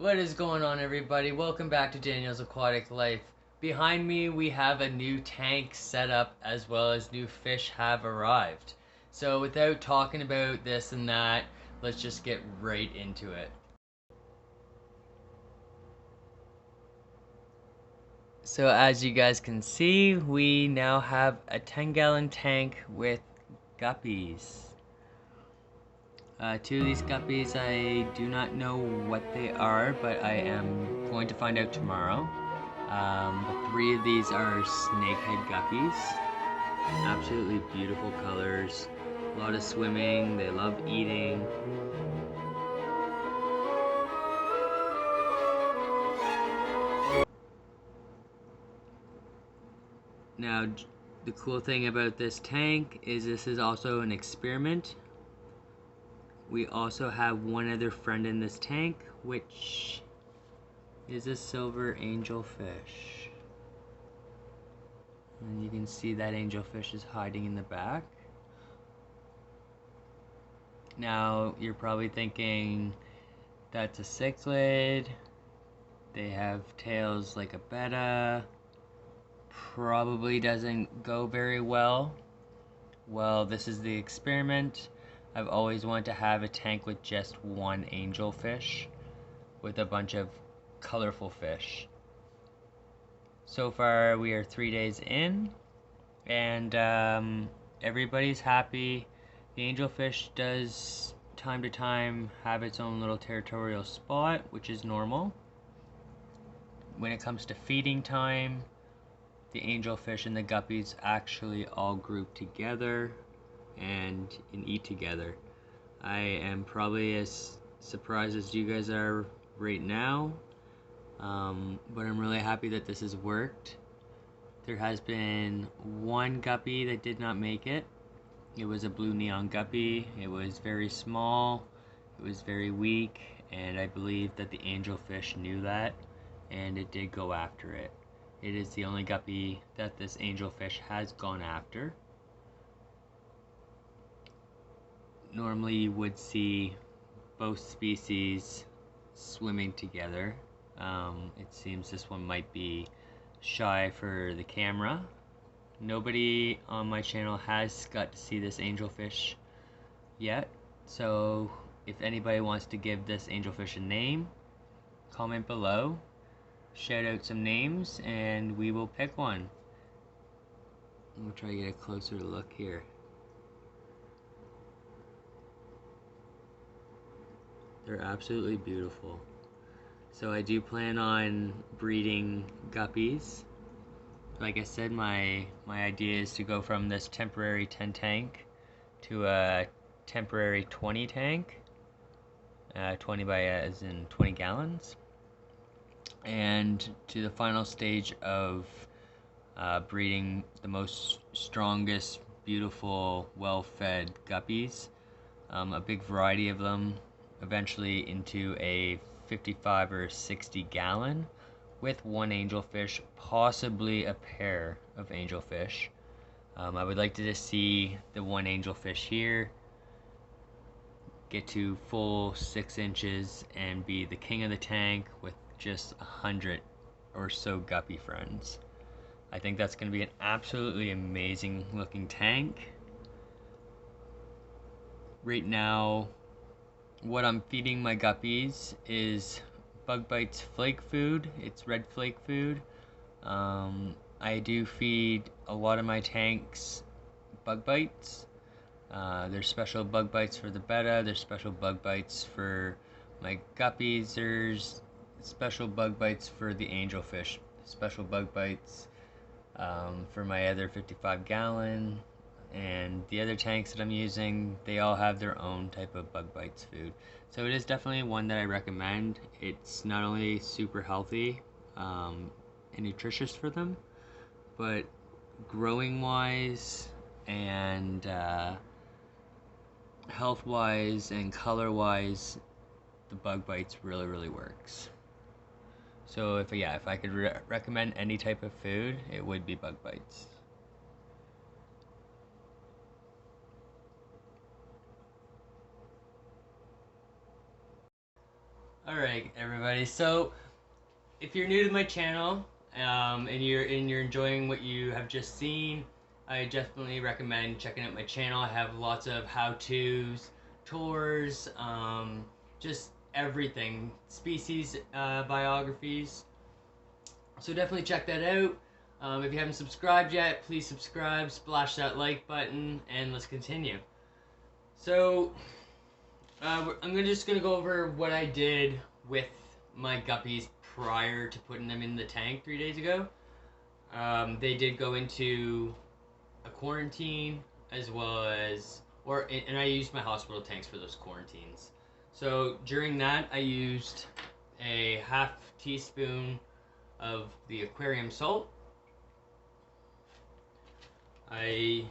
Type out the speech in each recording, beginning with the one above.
What is going on, everybody? Welcome back to Daniel's Aquatic Life. Behind me we have a new tank set up, as well as new fish have arrived. So without talking about this and that, let's just get right into it. So as you guys can see, we now have a 10-gallon tank with guppies. Two of these guppies, I do not know what they are, but I am going to find out tomorrow. But three of these are snakehead guppies. Absolutely beautiful colors. A lot of swimming. They love eating. Now, the cool thing about this tank is this is also an experiment. We also have one other friend in this tank, which is a silver angelfish. And you can see that angelfish is hiding in the back. Now, you're probably thinking, that's a cichlid. They have tails like a betta. Probably doesn't go very well. Well, this is the experiment. I've always wanted to have a tank with just one angelfish with a bunch of colorful fish. So far, we are 3 days in, and everybody's happy. The angelfish does, time to time, have its own little territorial spot, which is normal. When it comes to feeding time, the angelfish and the guppies actually all group together and eat together. I am probably as surprised as you guys are right now, but I'm really happy that this has worked. There has been one guppy that did not make it. It was a blue neon guppy. It was very small, it was very weak, and I believe that the angelfish knew that, and it did go after it. It is the only guppy that this angelfish has gone after. Normally you would see both species swimming together. It seems this one might be shy for the camera. Nobody on my channel has got to see this angelfish yet, so if anybody wants to give this angelfish a name, comment below, shout out some names, and we will pick one. I'm gonna try to get a closer look here. They're absolutely beautiful. So I do plan on breeding guppies. Like I said, my idea is to go from this temporary 10 tank to a temporary 20 tank. 20 by as in 20 gallons. And to the final stage of breeding the most strongest, beautiful, well-fed guppies, a big variety of them, eventually into a 55 or 60 gallon with one angelfish, possibly a pair of angelfish. I would like to just see the one angelfish here get to full 6 inches and be the king of the tank with just 100 or so guppy friends. I think that's going to be an absolutely amazing looking tank. Right now, what I'm feeding my guppies is Bug Bites flake food. It's red flake food. I do feed a lot of my tanks Bug Bites. There's special Bug Bites for the betta. There's special Bug Bites for my guppies. There's special Bug Bites for the angelfish. Special Bug Bites for my other 55 gallon. And the other tanks that I'm using, they all have their own type of Bug Bites food. So it is definitely one that I recommend. It's not only super healthy and nutritious for them, but growing wise and health wise and color wise, the Bug Bites really works. So if I could recommend any type of food, it would be Bug Bites. Alright, everybody. So, if you're new to my channel, and you're enjoying what you have just seen, I definitely recommend checking out my channel. I have lots of how-tos, tours, just everything, species biographies. So definitely check that out. If you haven't subscribed yet, please subscribe, splash that like button, and let's continue. So, I'm just gonna go over what I did with my guppies prior to putting them in the tank 3 days ago. They did go into a quarantine as well as, and I used my hospital tanks for those quarantines. So during that, I used a half teaspoon of the aquarium salt. I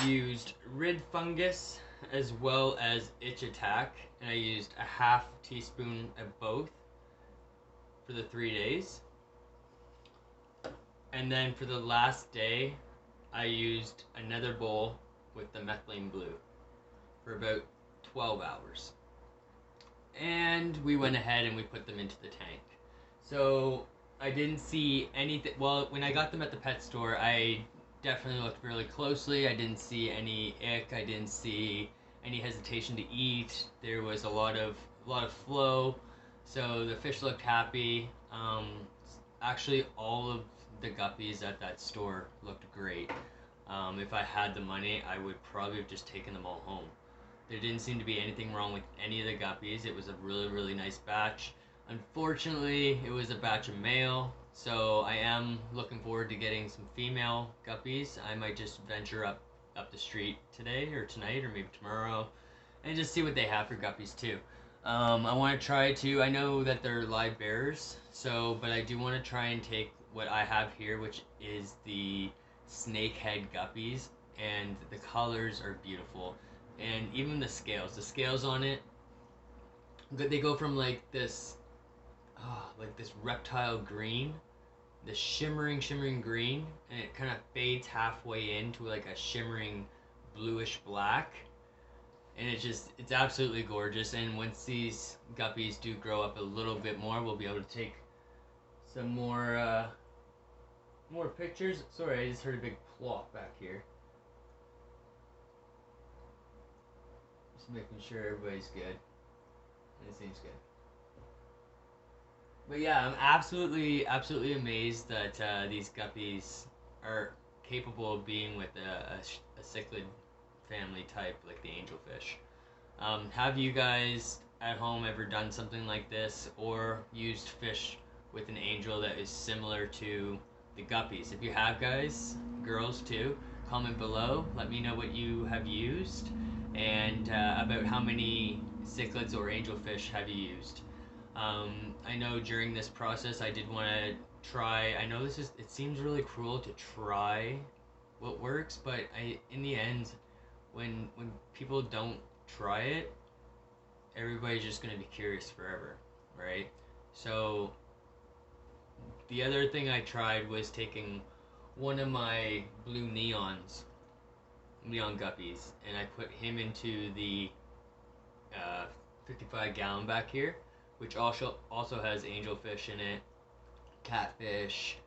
used rid fungus as well as itch attack, and I used a half teaspoon of both for the 3 days. And then for the last day, I used another bowl with the methylene blue for about 12 hours. And we went ahead and we put them into the tank. So I didn't see anything. Well, when I got them at the pet store, I definitely looked really closely. I didn't see any ick. I didn't see any hesitation to eat. There was a lot of flow, so the fish looked happy. Actually, all of the guppies at that store looked great. If I had the money, I would probably have just taken them all home. There didn't seem to be anything wrong with any of the guppies. It was a really nice batch. Unfortunately, it was a batch of male, so I am looking forward to getting some female guppies. I might just venture up the street today or tonight or maybe tomorrow and just see what they have for guppies too. I want to try to, I know that they're live bearers, but I do want to try and take what I have here, which is the snakehead guppies, and the colors are beautiful. And even the scales on it, they go from like this reptile green, this shimmering green, and it kind of fades halfway into like a shimmering bluish black, and it's absolutely gorgeous. And once these guppies do grow up a little bit more, we'll be able to take some more pictures. Sorry, I just heard a big plop back here. Just making sure everybody's good. It seems good. But yeah, I'm absolutely amazed that these guppies are capable of being with a cichlid family type like the angelfish. Have you guys at home ever done something like this or used fish with an angel that is similar to the guppies? If you have, guys, girls too, comment below. Let me know what you have used and about how many cichlids or angelfish have you used. I know during this process I did want to try. I know it seems really cruel to try what works, but in the end, when people don't try it, everybody's just gonna be curious forever, right? So the other thing I tried was taking one of my blue neon guppies, and I put him into the 55-gallon back here, which also has angelfish in it, catfish,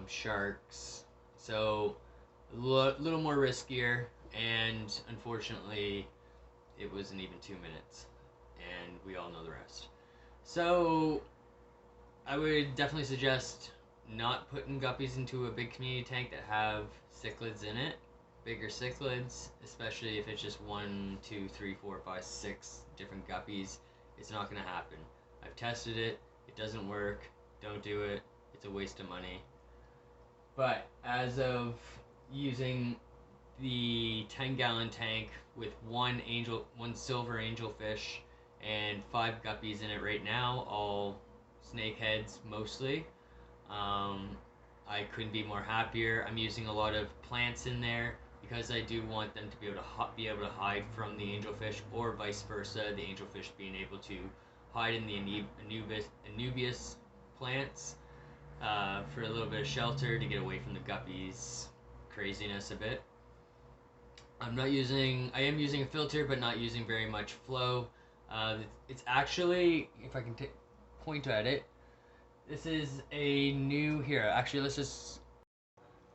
sharks. So a little more riskier, and unfortunately, it wasn't even 2 minutes, and we all know the rest. So I would definitely suggest not putting guppies into a big community tank that have cichlids in it. Bigger cichlids, especially if it's just 1, 2, 3, 4, 5, 6 different guppies, it's not going to happen. I've tested it. It doesn't work. Don't do it. It's a waste of money. But as of using the 10-gallon tank with one silver angelfish and 5 guppies in it right now, all snakeheads mostly, I couldn't be more happier. I'm using a lot of plants in there because I do want them to be able to hide from the angelfish, or vice versa, the angelfish being able to hide in the Anubias plants for a little bit of shelter to get away from the guppies' craziness a bit. I am using a filter, but not using very much flow. It's actually, if I can point at it, this is a new here. Actually, let's just.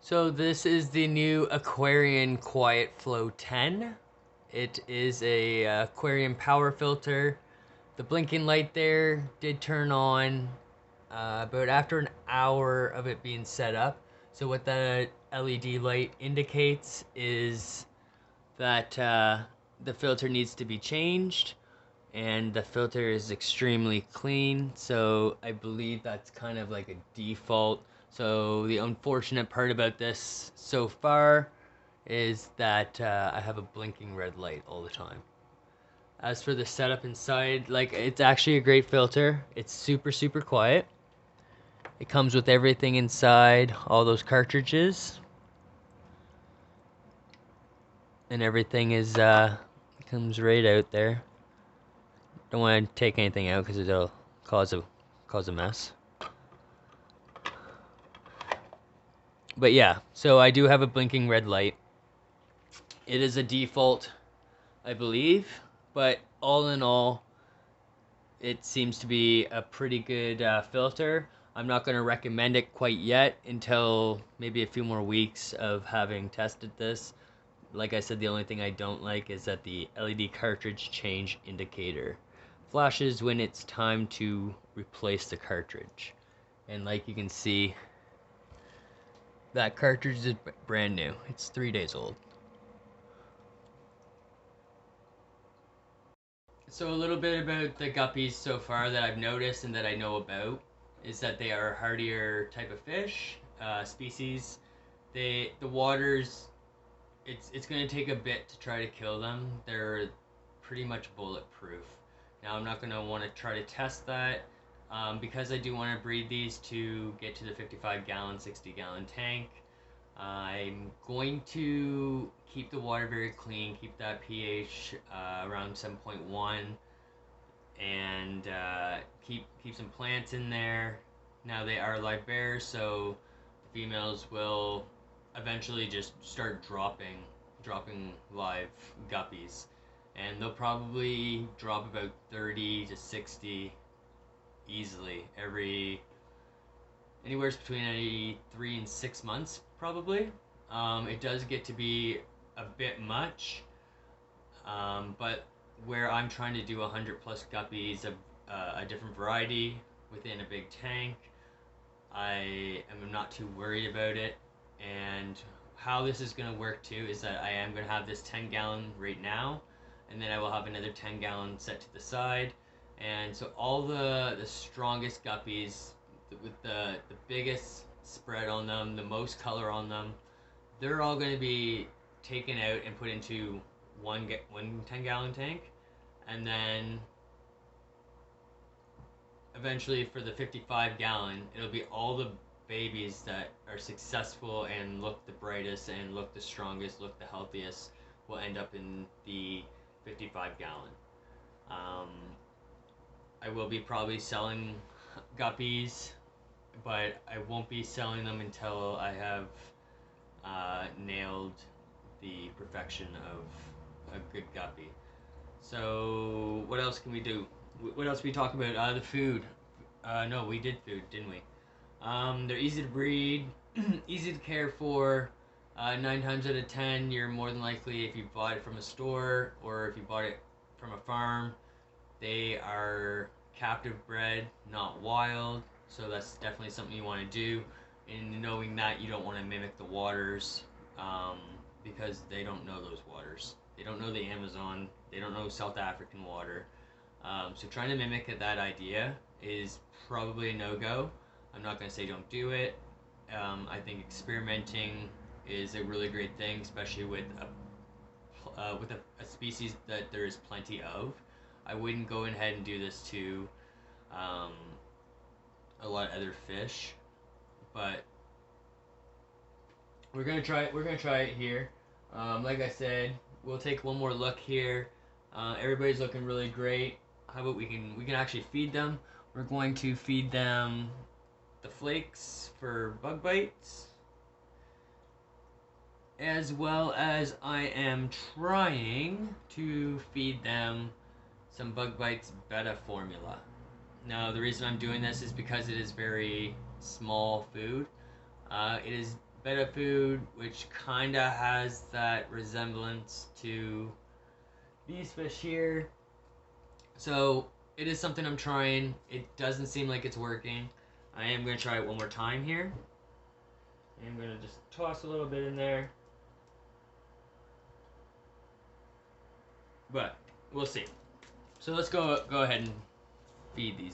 So this is the new Aquarian Quiet Flow 10. It is a Aquarian power filter. The blinking light there did turn on about after an hour of it being set up. So what the LED light indicates is that the filter needs to be changed, and the filter is extremely clean. So I believe that's kind of like a default. So the unfortunate part about this so far is that I have a blinking red light all the time. As for the setup inside, like, it's actually a great filter. It's super, super quiet. It comes with everything inside, all those cartridges. And everything is, comes right out there. Don't want to take anything out because it'll cause a mess. But yeah, so I do have a blinking red light. It is a default, I believe, but all in all, it seems to be a pretty good filter. I'm not going to recommend it quite yet until maybe a few more weeks of having tested this. Like I said, the only thing I don't like is that the LED cartridge change indicator flashes when it's time to replace the cartridge. And like you can see, that cartridge is brand new. It's 3 days old. So a little bit about the guppies so far that I've noticed and that I know about is that they are a hardier type of fish, species. The waters, it's going to take a bit to try to kill them. They're pretty much bulletproof. Now I'm not going to want to try to test that because I do want to breed these to get to the 55-gallon, 60-gallon tank. I'm going to keep the water very clean, keep that pH around 7.1, and keep some plants in there. Now they are live bears, so the females will eventually just start dropping live guppies, and they'll probably drop about 30 to 60 easily anywhere between 3 and 6 months probably. It does get to be a bit much, but where I'm trying to do 100 plus guppies of a different variety within a big tank, I am not too worried about it. And how this is going to work too is that I am going to have this 10-gallon right now, and then I will have another 10-gallon set to the side. And so all the strongest guppies with the biggest spread on them, the most color on them, they're all going to be taken out and put into one 10-gallon tank, and then eventually for the 55-gallon, it'll be all the babies that are successful and look the brightest and look the strongest, look the healthiest, will end up in the 55-gallon. I will be probably selling guppies, but I won't be selling them until I have nailed the perfection of a good guppy. So what else can we do? What else we talk about? The food. No, we did food, didn't we? They're easy to breed, easy to care for. 9 times out of 10, you're more than likely, if you bought it from a store or if you bought it from a farm, they are captive bred, not wild. So that's definitely something you want to do. And knowing that, you don't want to mimic the waters because they don't know those waters. They don't know the Amazon. They don't know South African water. So trying to mimic that idea is probably a no-go. I'm not going to say don't do it. I think experimenting is a really great thing, especially with a species that there is plenty of. I wouldn't go ahead and do this to a lot of other fish, but we're gonna try it. We're gonna try it here. Like I said, we'll take one more look here. Everybody's looking really great. How about we can actually feed them? We're going to feed them the flakes for bug bites, as well as I am trying to feed them some Bug Bites Betta formula. Now, the reason I'm doing this is because it is very small food. It is Betta food, which kind of has that resemblance to these fish here. So it is something I'm trying. It doesn't seem like it's working. I am going to try it one more time here. I'm going to just toss a little bit in there. But we'll see. So let's go ahead and feed these.